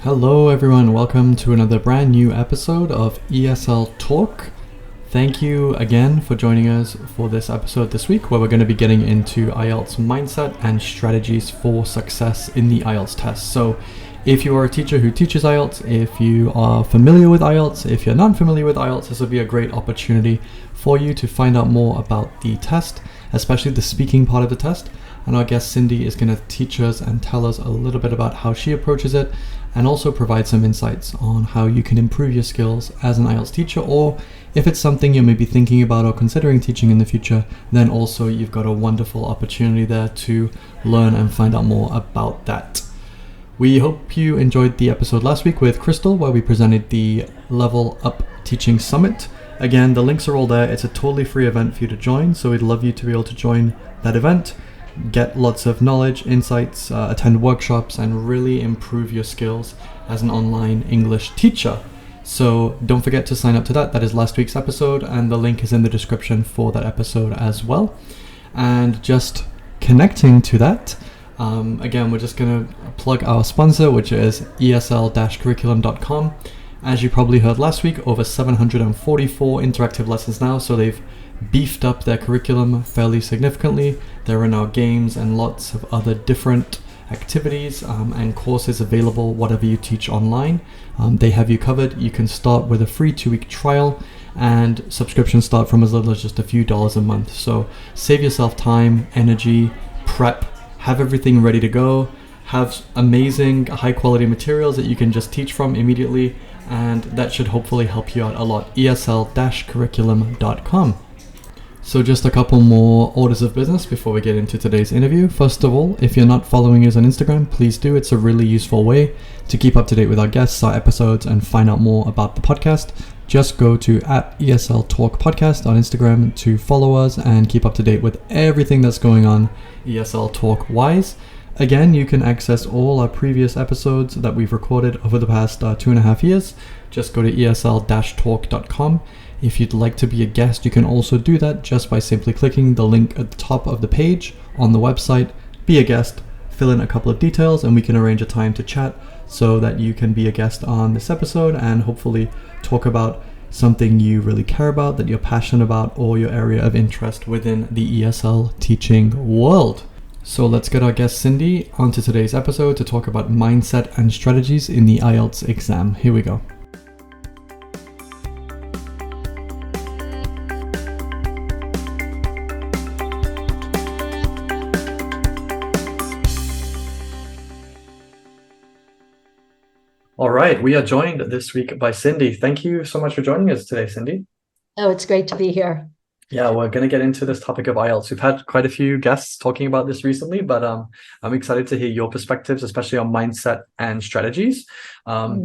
Hello everyone, welcome to another brand new episode of ESL Talk. Thank you again for joining us for this episode this week, where we're going to be getting into IELTS mindset and strategies for success in the IELTS test. So if you are a teacher who teaches IELTS, if you are familiar with IELTS, if you're not familiar with IELTS, this will be a great opportunity for you to find out more about the test, especially the speaking part of the test. And our guest Cindy is going to teach us and tell us a little bit about how she approaches it, and also provide some insights on how you can improve your skills as an IELTS teacher, or if it's something you may be thinking about or considering teaching in the future, then also you've got a wonderful opportunity there to learn and find out more about that. We hope you enjoyed the episode last week with Crystal, where we presented the Level Up Teaching Summit. Again, the links are all there. It's a totally free event for you to join, so we'd love you to be able to join that event, get lots of knowledge, insights, attend workshops, and really improve your skills as an online English teacher. So don't forget to sign up to that. That is last week's episode, and the link is in the description for that episode as well. And just connecting to that, again, we're just going to plug our sponsor, which is ESL-curriculum.com. As you probably heard last week, over 744 interactive lessons now, so they've beefed up their curriculum fairly significantly. There are now games and lots of other different activities and courses available, whatever you teach online. They have you covered. You can start with a free 2-week trial, and subscriptions start from as little as just a few dollars a month. So save yourself time, energy, prep, have everything ready to go, have amazing high quality materials that you can just teach from immediately, and that should hopefully help you out a lot. ESL-curriculum.com. So just a couple more orders of business before we get into today's interview. First of all, if you're not following us on Instagram, please do. It's a really useful way to keep up to date with our guests, our episodes, and find out more about the podcast. Just go to @ESL Talk Podcast on Instagram to follow us and keep up to date with everything that's going on ESL Talk wise. Again, you can access all our previous episodes that we've recorded over the past 2.5 years. Just go to esl-talk.com. If you'd like to be a guest, you can also do that just by simply clicking the link at the top of the page on the website. Be a guest, fill in a couple of details, and we can arrange a time to chat so that you can be a guest on this episode and hopefully talk about something you really care about, that you're passionate about, or your area of interest within the ESL teaching world. So let's get our guest Cindy onto today's episode to talk about mindset and strategies in the IELTS exam. Here we go. All right, we are joined this week by Cindy. Thank you so much for joining us today, Cindy. Oh, it's great to be here. Yeah, we're going to get into this topic of IELTS. We've had quite a few guests talking about this recently, but I'm excited to hear your perspectives, especially on mindset and strategies.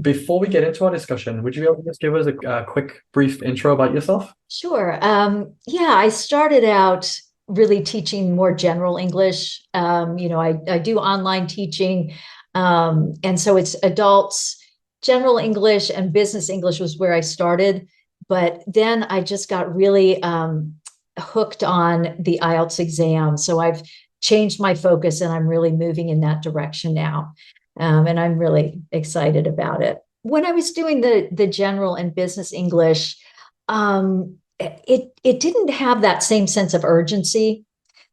Before we get into our discussion, would you be able to just give us a quick, brief intro about yourself? Sure. I started out really teaching more general English. I do online teaching, and so it's adults. General English and business English was where I started, but then I just got really hooked on the IELTS exam. So I've changed my focus and I'm really moving in that direction now. And I'm really excited about it. When I was doing the general and business English, it didn't have that same sense of urgency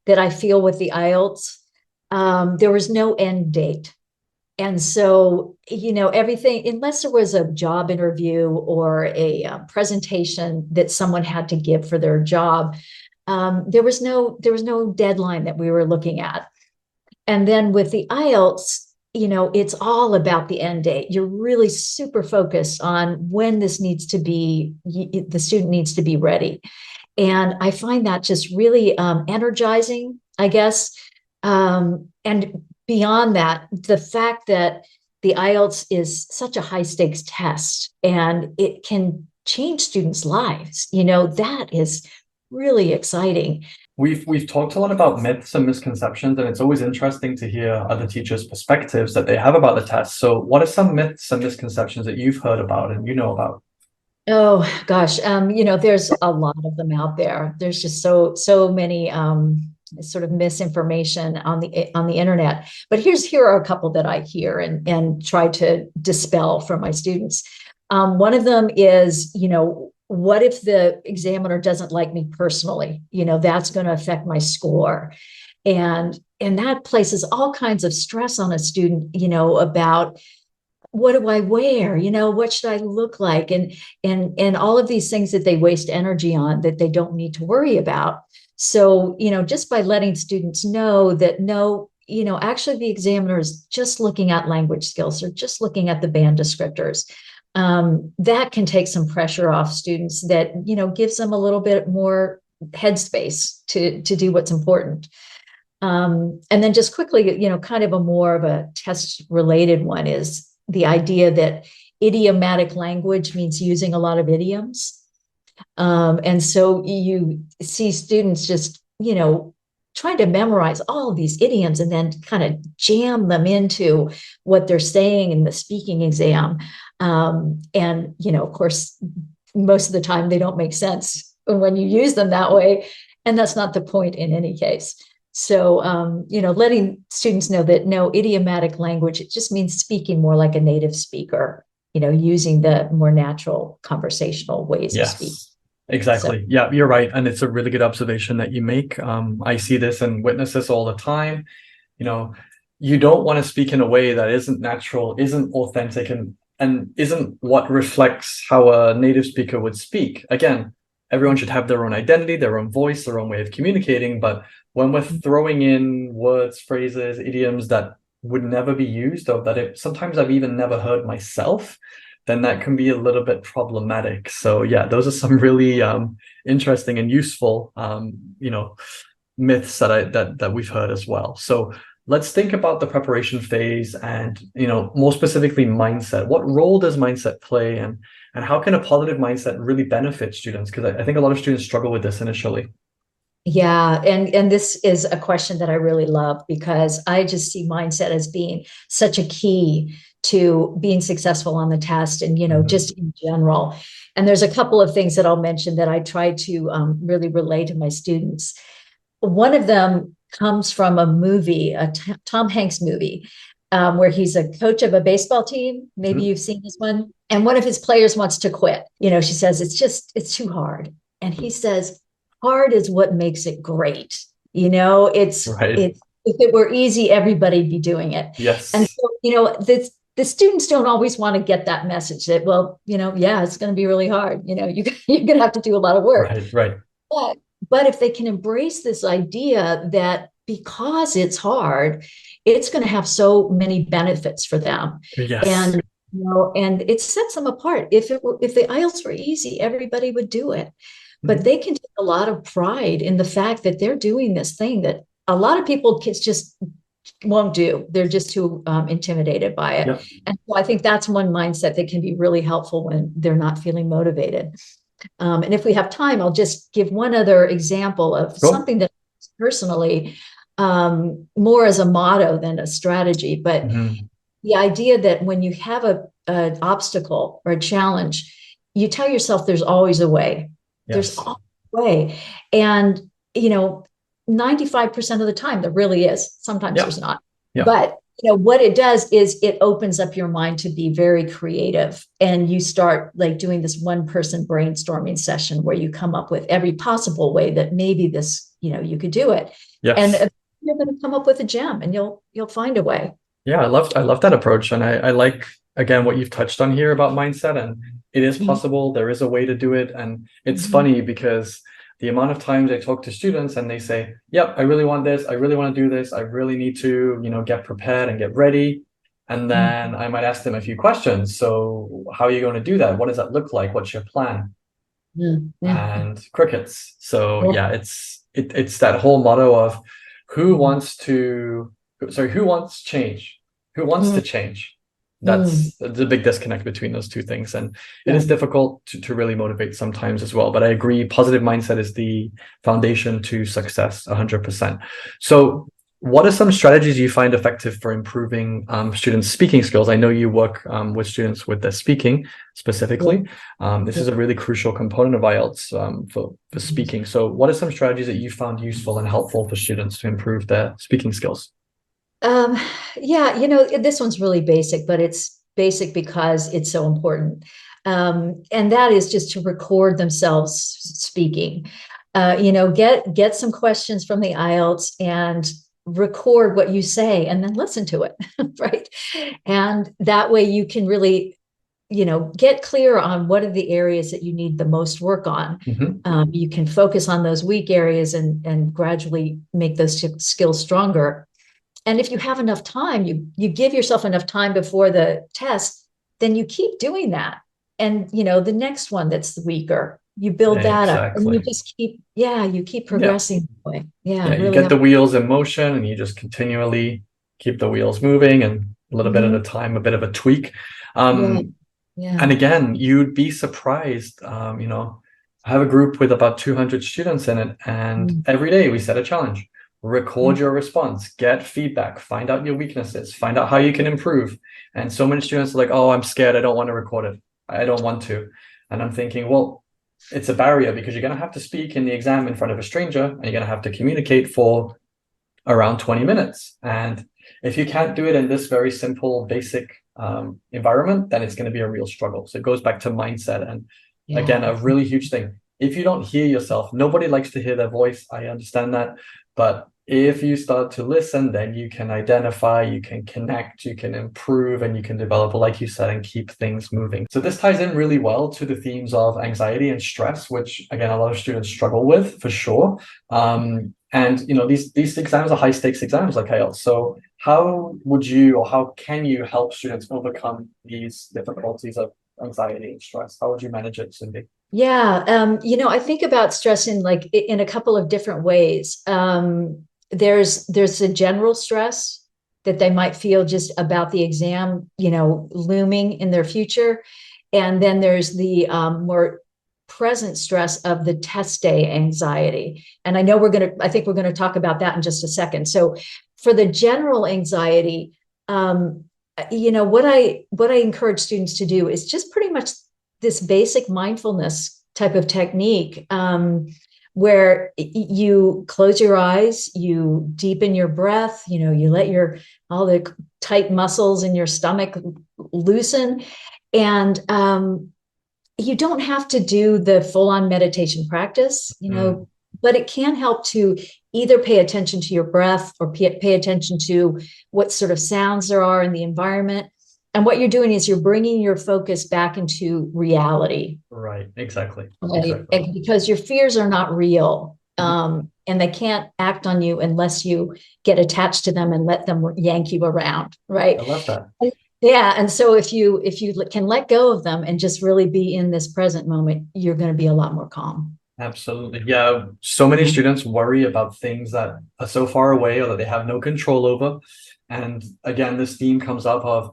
that I feel with the IELTS. There was no end date. And so, everything, unless there was a job interview or a presentation that someone had to give for their job, there was no deadline that we were looking at. And then with the IELTS, it's all about the end date. You're really super focused on when the student needs to be ready. And I find that just really energizing, I guess. And beyond that, the fact that the IELTS is such a high stakes test and it can change students' lives, that is really exciting. We've talked a lot about myths and misconceptions, and it's always interesting to hear other teachers' perspectives that they have about the test. So what are some myths and misconceptions that you've heard about and you know about? Oh gosh, there's a lot of them out there. There's just so many sort of misinformation on the internet. But here are a couple that I hear and try to dispel for my students. One of them is, what if the examiner doesn't like me personally? That's going to affect my score. And that places all kinds of stress on a student, about what do I wear? What should I look like? And all of these things that they waste energy on that they don't need to worry about. So, just by letting students know that no, actually the examiner is just looking at language skills or just looking at the band descriptors. That can take some pressure off students that, gives them a little bit more headspace to do what's important. And then just quickly, kind of more of a test related one is the idea that idiomatic language means using a lot of idioms. And so you see students just, trying to memorize all of these idioms and then kind of jam them into what they're saying in the speaking exam. And, of course, most of the time they don't make sense when you use them that way. And that's not the point in any case. So, letting students know that no, idiomatic language, it just means speaking more like a native speaker, using the more natural conversational ways of speaking. Exactly. So, yeah, you're right. And it's a really good observation that you make. I see this and witness this all the time. You don't want to speak in a way that isn't natural, isn't authentic, and isn't what reflects how a native speaker would speak. Again, everyone should have their own identity, their own voice, their own way of communicating. But when we're throwing in words, phrases, idioms that would never be used, or that sometimes I've even never heard myself, then that can be a little bit problematic. So yeah, those are some really interesting and useful myths that we've heard as well. So let's think about the preparation phase and more specifically mindset. What role does mindset play, and how can a positive mindset really benefit students? Because I think a lot of students struggle with this initially. Yeah, and this is a question that I really love, because I just see mindset as being such a key to being successful on the test and, just in general. And there's a couple of things that I'll mention that I try to really relay to my students. One of them comes from a movie, a Tom Hanks movie, where he's a coach of a baseball team. Maybe you've seen this one. And one of his players wants to quit. She says, it's too hard. And he says, hard is what makes it great. It's if it were easy, everybody'd be doing it. Yes. And so, the students don't always want to get that message that, well, yeah, it's going to be really hard. You're going to have to do a lot of work. Right. But if they can embrace this idea that because it's hard, it's going to have so many benefits for them. Yes. And and it sets them apart. If the IELTS were easy, everybody would do it. But they can take a lot of pride in the fact that they're doing this thing that a lot of people just won't do. They're just too intimidated by it. Yep. And so I think that's one mindset that can be really helpful when they're not feeling motivated. And if we have time, I'll just give one other example of something that personally more as a motto than a strategy. But the idea that when you have an obstacle or a challenge, you tell yourself there's always a way. Yes. There's always a way. And, 95% of the time there really is. Sometimes there's not. But, what it does is it opens up your mind to be very creative. And you start like doing this one-person brainstorming session where you come up with every possible way that maybe this, you could do it. Yes. And you're going to come up with a gem and you'll find a way. Yeah, I love that approach. And I like, again, what you've touched on here about mindset, and it is possible. There is a way to do it. And it's funny because the amount of times I talk to students and they say, yep, I really want this. I really want to do this. I really need to, get prepared and get ready. And then I might ask them a few questions. So how are you going to do that? What does that look like? What's your plan? And crickets. So it's that whole motto of who wants change? Who wants to change? That's the big disconnect between those two things. And it is difficult to really motivate sometimes as well. But I agree, positive mindset is the foundation to success 100%. So What are some strategies you find effective for improving students' speaking skills? I know you work with students with their speaking specifically. This is a really crucial component of IELTS for speaking. So what are some strategies that you found useful and helpful for students to improve their speaking skills? Um, yeah, this one's really basic, but it's basic because it's so important. And that is just to record themselves speaking. Get some questions from the IELTS and record what you say and then listen to it, right? And that way you can really, get clear on what are the areas that you need the most work on. You can focus on those weak areas and gradually make those skills stronger. And if you have enough time, you give yourself enough time before the test, then you keep doing that. And the next one that's weaker, you build that up and you Exactly. just you keep Yeah. progressing that way. Yeah, Yeah, you really. get the wheels in motion and you just continually keep the wheels moving and a little bit at a Mhm. time, a bit of a tweak. Yeah, Um, yeah. and again, you'd be surprised. I have a group with about 200 students in it, and Mm, every day we set a challenge. Record mm, your response, get feedback, find out your weaknesses, find out how you can improve. And so many students are like, oh, I'm scared. I don't want to record it. I don't want to. And I'm thinking, well, it's a barrier because you're going to have to speak in the exam in front of a stranger and you're going to have to communicate for around 20 minutes. And if you can't do it in this very simple, basic environment, then it's going to be a real struggle. So it goes back to mindset. And again, yeah. a really huge thing. If you don't hear yourself, nobody likes to hear their voice. I understand that. But if you start to listen, then you can identify, you can connect, you can improve, and you can develop, like you said, and keep things moving. So this ties in really well to the themes of anxiety and stress, which again, a lot of students struggle with for sure. And these exams are high stakes exams like IELTS. So how would you or how can you help students overcome these difficulties of anxiety and stress? How would you manage it, Cindy? Yeah. I think about stress in in a couple of different ways. There's a general stress that they might feel just about the exam, looming in their future. And then there's the more present stress of the test day anxiety. And I think we're going to talk about that in just a second. So for the general anxiety, what I encourage students to do is just pretty much this basic mindfulness type of technique, where you close your eyes, you deepen your breath, you let all the tight muscles in your stomach loosen. And you don't have to do the full-on meditation practice, Mm, but it can help to either pay attention to your breath or pay attention to what sort of sounds there are in the environment. And what you're doing is you're bringing your focus back into reality, right, exactly. right? Exactly. And because your fears are not real, Mhm. and they can't act on you unless you get attached to them and let them yank you around, I right? love that. Yeah, and so if you can let go of them and just really be in this present moment, you're going to be a lot more calm. Absolutely. Yeah. So many students worry about things that are so far away or that they have no control over. And again, this theme comes up of,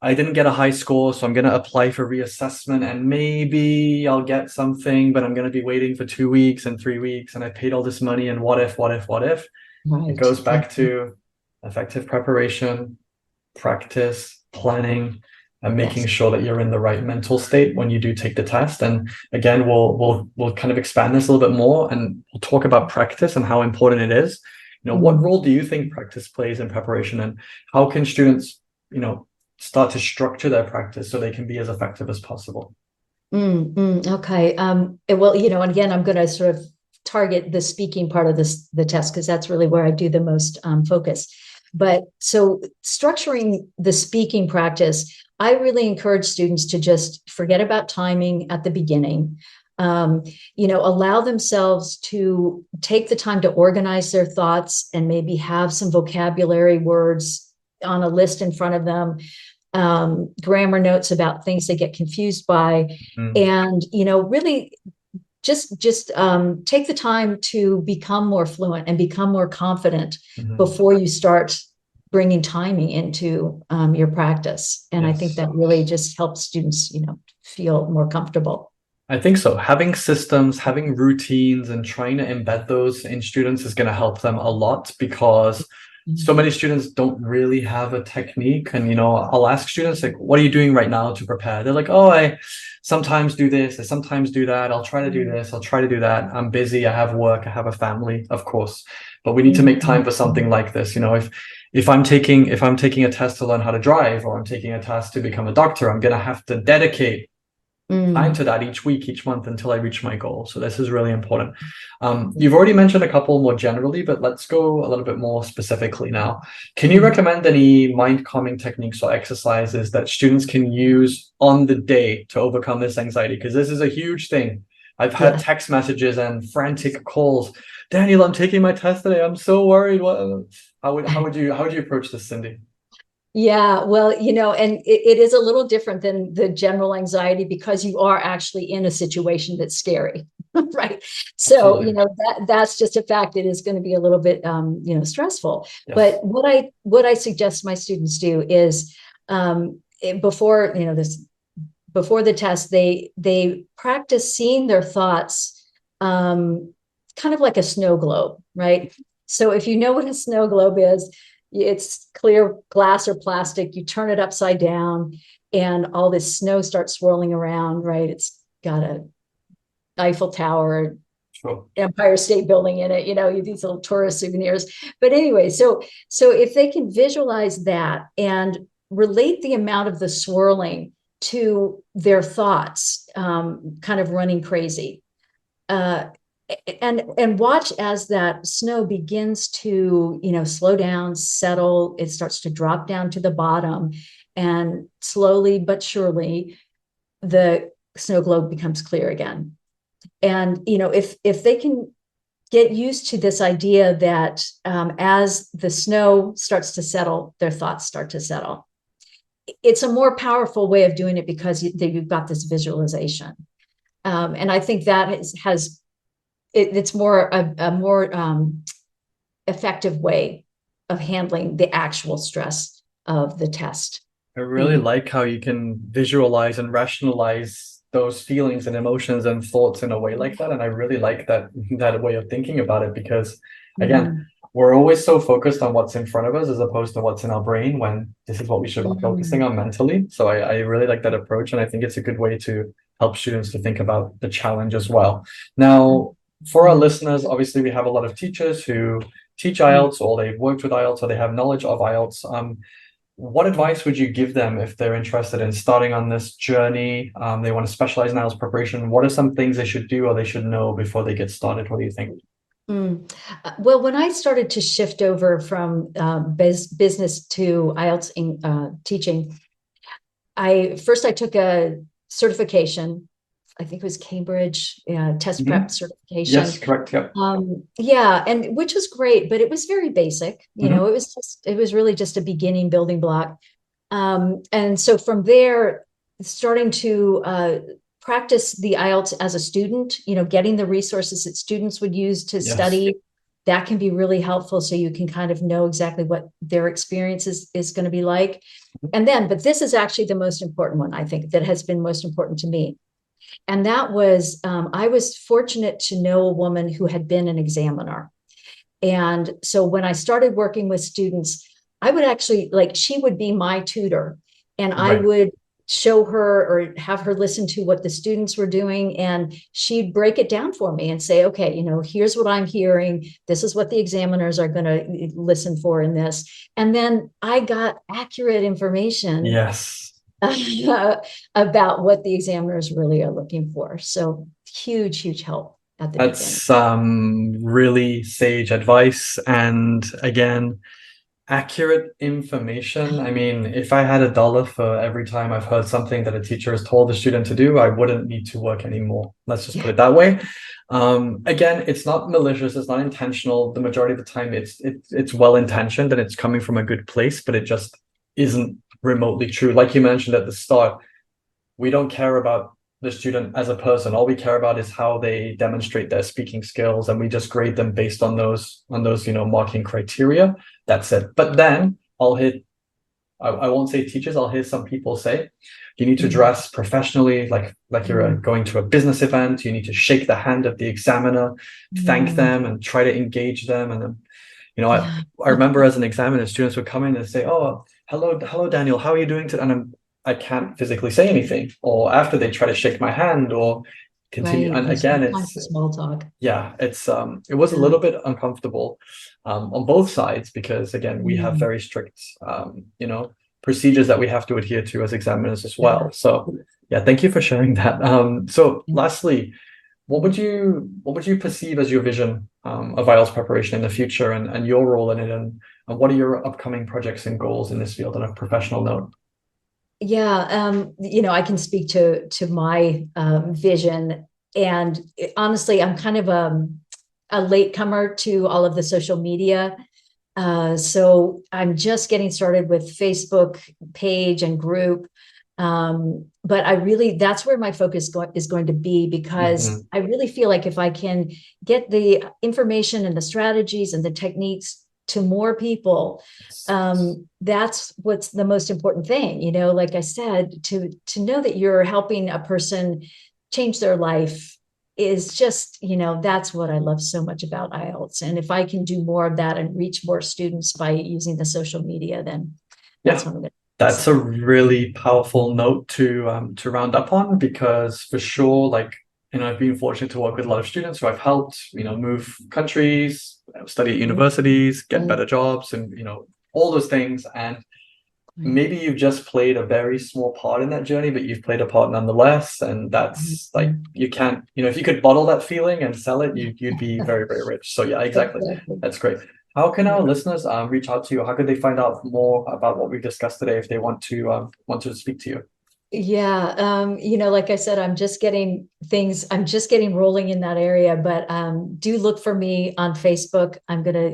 I didn't get a high score, so I'm going to apply for reassessment and maybe I'll get something, but I'm going to be waiting for 2 weeks and 3 weeks. And I paid all this money. And what if, what if, what if? It Right. goes back to effective preparation, practice, planning, and making Yes. sure that you're in the right mental state when you do take the test. And again, we'll kind of expand this a little bit more, and we'll talk about practice and how important it is. What Mm. role do you think practice plays in preparation, and how can students, start to structure their practice so they can be as effective as possible? Okay. Well, and again, I'm going to sort of target the speaking part of the test, because that's really where I do the most focus. But so structuring the speaking practice, I really encourage students to just forget about timing at the beginning. Allow themselves to take the time to organize their thoughts and maybe have some vocabulary words on a list in front of them, grammar notes about things they get confused by, Mm, and really just take the time to become more fluent and become more confident mhm. before you start bringing timing into your practice. And I think Yes. that really just helps students feel more comfortable. I think so. Having systems, having routines, and trying to embed those in students is going to help them a lot because so many students don't really have a technique. And, I'll ask students, like, what are you doing right now to prepare? They're like, oh, I sometimes do this, I sometimes do that. I'll try to do this, I'll try to do that. I'm busy, I have work, I have a family, of course. But we need to make time for something like this. If I'm taking a test to learn how to drive, or I'm taking a test to become a doctor, I'm gonna have to dedicate time to that each week, each month, until I reach my goal. So this is really important. You've already mentioned a couple more generally, but let's go a little bit more specifically now. Can you recommend any mind calming techniques or exercises that students can use on the day to overcome this anxiety? Because this is a huge thing. I've had text messages and frantic calls. Daniel, I'm taking my test today. I'm so worried. How would you approach this, Cindy? Yeah, well, and it is a little different than the general anxiety because you are actually in a situation that's scary, right? So, Absolutely. that's just a fact. It is going to be a little bit, stressful. Yes. But what I suggest my students do is before, before the test, they practice seeing their thoughts kind of like a snow globe, right? So if you know what a snow globe is, it's clear glass or plastic. You turn it upside down and all this snow starts swirling around, right? It's got a Eiffel Tower, Sure. Empire State Building in it, these little tourist souvenirs. But anyway, so if they can visualize that and relate the amount of the swirling to their thoughts, kind of running crazy, and watch as that snow begins to slow down, settle. It starts to drop down to the bottom, and slowly but surely the snow globe becomes clear again. And if they can get used to this idea that as the snow starts to settle, their thoughts start to settle, it's a more powerful way of doing it because you've got this visualization. And I think that it's more a more effective way of handling the actual stress of the test. I really like how you can visualize and rationalize those feelings and emotions and thoughts in a way like that. And I really like that way of thinking about it because, again, we're always so focused on what's in front of us as opposed to what's in our brain, when this is what we should be focusing on mentally. So I really like that approach, and I think it's a good way to help students to think about the challenge as well. Now, for our listeners, obviously we have a lot of teachers who teach IELTS, or they've worked with IELTS, or they have knowledge of IELTS. What advice would you give them if they're interested in starting on this journey? They want to specialize in IELTS preparation. What are some things they should do or they should know before they get started? What do you think? Well, when I started to shift over from business to IELTS teaching, I took a certification. I think it was Cambridge test prep certification. Yes, correct. Yep. Yeah, and which was great, but it was very basic. It was really just a beginning building block. And so from there, starting to practice the IELTS as a student, getting the resources that students would use to study, that can be really helpful. So you can kind of know exactly what their experience is going to be like. And then, but this is actually the most important one, I think, that has been most important to me. And that was, I was fortunate to know a woman who had been an examiner. And so when I started working with students, I would actually, she would be my tutor, and I would show her or have her listen to what the students were doing. And she'd break it down for me and say, okay, here's what I'm hearing. This is what the examiners are going to listen for in this. And then I got accurate information. Yes. About what the examiners really are looking for. So huge help at the beginning. Really sage advice. And again, accurate information. I mean, if I had $1 for every time I've heard something that a teacher has told a student to do, I wouldn't need to work anymore. Let's just put it that way. Again, it's not malicious, it's not intentional. The majority of the time it's well-intentioned and it's coming from a good place, but it just isn't remotely true. Like you mentioned at the start, we don't care about the student as a person. All we care about is how they demonstrate their speaking skills, and we just grade them based on those marking criteria. That's it. But then I won't say teachers, I'll hear some people say you need to dress professionally, like you're going to a business event. You need to shake the hand of the examiner, thank them, and try to engage them. And Yeah. I remember as an examiner, students would come in and say, "Oh, hello, Daniel, how are you doing today?" And I can't physically say anything, or after they try to shake my hand or continue. Right. And There's no again, time for small talk. yeah, it was a Yeah. little bit uncomfortable on both sides because again, we have Mm, very strict, procedures that we have to adhere to as examiners as yeah. well. So yeah, thank you for sharing that. So Yeah. lastly, what would you perceive as your vision of IELTS preparation in the future and your role in it and what are your upcoming projects and goals in this field on a professional note? Yeah, I can speak to my vision, and honestly, I'm kind of a latecomer to all of the social media. So I'm just getting started with Facebook page and group. But that's where my focus is going to be, because Mhm. I really feel like if I can get the information and the strategies and the techniques to more people, that's what's the most important thing. Like I said, to know that you're helping a person change their life is just, that's what I love so much about IELTS. And if I can do more of that and reach more students by using the social media, then that's Yeah, what I'm going to that's focus a really powerful note to round up on because for sure, like I've been fortunate to work with a lot of students who I've helped, move countries, study at universities, get on. better jobs, and all those things. And Right. maybe you've just played a very small part in that journey, but you've played a part nonetheless. And that's like Mhm. you can't, if you could bottle that feeling and sell it, you'd be Yeah. very, very rich. So yeah, exactly. Exactly. That's great. How can Yeah. our listeners reach out to you? How could they find out more about what we've discussed today if they want to speak to you? Yeah, like I said, I'm just getting rolling in that area, but do look for me on Facebook. I'm gonna,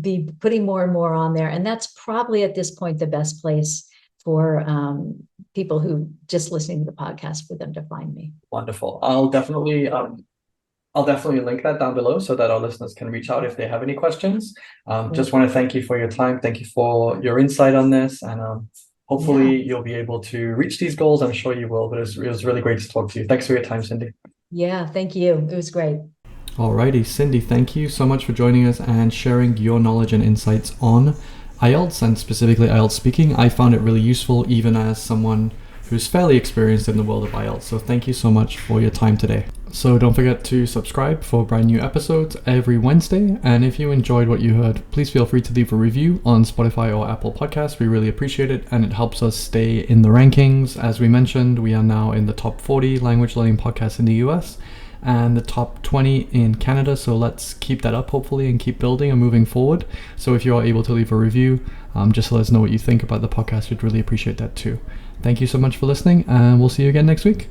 be putting more and more on there. And that's probably at this point the best place for people who just listening to the podcast for them to find me. Wonderful. I'll definitely link that down below so that our listeners can reach out if they have any questions. Just Cool. want to thank you for your time. Thank you for your insight on this. And Yeah. hopefully you'll be able to reach these goals. I'm sure you will, but it was really great to talk to you. Thanks for your time, Cindy. Yeah. Thank you. It was great. Alrighty, Cindy, thank you so much for joining us and sharing your knowledge and insights on IELTS and specifically IELTS speaking. I found it really useful even as someone who's fairly experienced in the world of IELTS. So thank you so much for your time today. So don't forget to subscribe for brand new episodes every Wednesday. And if you enjoyed what you heard, please feel free to leave a review on Spotify or Apple Podcasts. We really appreciate it and it helps us stay in the rankings. As we mentioned, we are now in the top 40 language learning podcasts in the US and the top 20 in Canada. So let's keep that up, hopefully, and keep building and moving forward. So if you are able to leave a review, just let us know what you think about the podcast. We'd really appreciate that too. Thank you so much for listening, and we'll see you again next week.